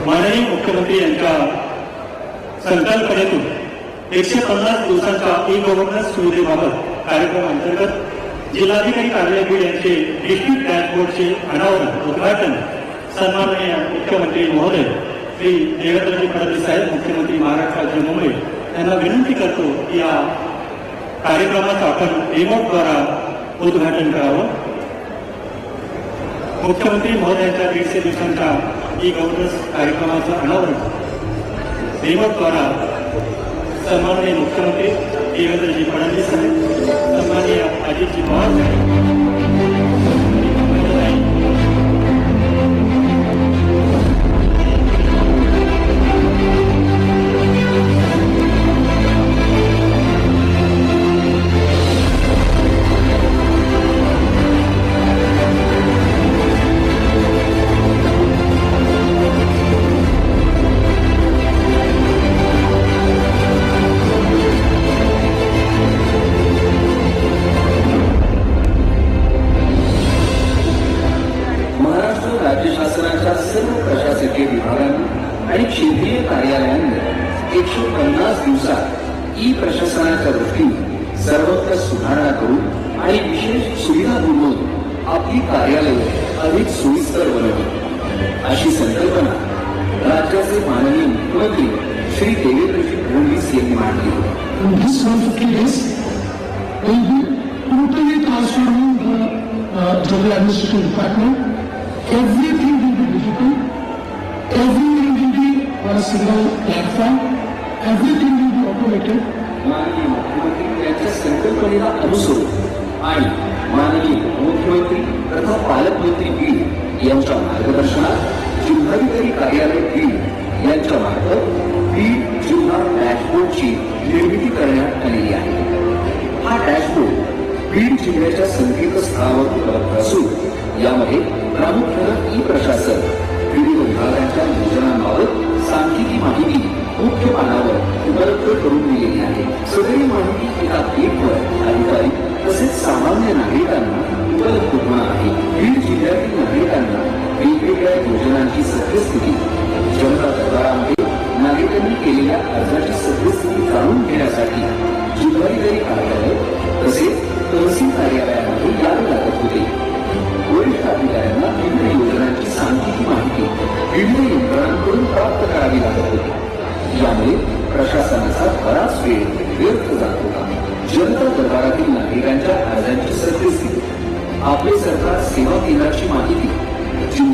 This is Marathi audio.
माननीय मुख्यमंत्री यांच्या संकल्पनेतून 150 दिवसांच्या ई गव्हर्नन्स सुविधेबाबत कार्यक्रम अंतर्गत जिल्हाधिकारी कार्यालय बीड यांचे डिस्ट्रिक्ट डॅशबोर्डचे अनावरण उद्घाटन सन्माननीय मुख्यमंत्री महोदय श्री देवेंद्रजी फडणवीस साहेब मुख्यमंत्री महाराष्ट्र राज्य मुंबई यांना विनंती करतो की या कार्यक्रमाचं आपण रिमोटद्वारा उद्घाटन करावं। मुख्यमंत्री महोदयांच्या 150 दिवसांच्या ई गव्हर्नन्स कार्यक्रमाचं अनावरण रिमोटद्वारा सन्माननीय मुख्यमंत्री देवेंद्रजी फडणवीस साहेब, सन्माननीय अजितजी पवार साहेब, राज्य शासनाच्या सर्व प्रशासकीय विभागांनी आणि क्षेत्रीय कार्यालयांनी 150 दिवसात ई प्रशासनाच्या दृष्टीने सर्वत्र सुधारणा करून आणि विशेष सुविधा पुरवून आपली कार्यालये अधिक सोयीस्कर बनवली अशी संकल्पना राज्याचे माननीय मुख्यमंत्री श्री देवेंद्रजी फडणवीस यांनी मांडली। This 150 days will be totally transforming the general administrative department. Everything will be digital. Everything will be on a single platform. Everything will be automated. माननीय मुख्यमंत्री यांच्या संकल्पनेला अनुसरून आणि माननीय मुख्यमंत्री तथा पालकमंत्री बीड यांच्या मार्गदर्शनात जिल्हाधिकारी कार्यालय बीड यांच्या मार्फत बीड जिल्हा डॅशबोर्डची निर्मिती करण्यात आलेली आहे। हा डॅशबोर्ड बीड जिल्ह्याच्या संकेतस्थळावर उपलब्ध असून यामध्ये प्रामुख्याने ई प्रशासन विविध विभागांच्या योजनांबाबत सांख्यिकी माहिती मुख्य पानावर उपलब्ध करून दिलेली आहे। सदरी माहिती एका क्लिकवर अधिकारी तसेच सामान्य नागरिकांना उपलब्ध होणार आहे। बीड जिल्ह्यातील नागरिकांना वेगवेगळ्या योजनांची सद्यस्थिती, जनता दरबारामध्ये नागरिकांनी केलेल्या अर्जाची सद्यस्थिती जाणून घेण्यासाठी जिल्हाधिकारी कार्यालय तसेच तहसील कार्यालयामध्ये यावे लागत होते। वरिष्ठ अधिकाऱ्यांना विविध योजनांची सांख्यिकी माहिती विविध यंत्रणांकडून प्राप्त करावी लागत होती। यामुळे प्रशासनाचा बराच वेळ व्यर्थ जात होता। जनता दरबारातील नागरिकांच्या अर्जांची सद्यस्थिती, आपले सरकार सेवा केंद्राची माहिती जिल्ह्यात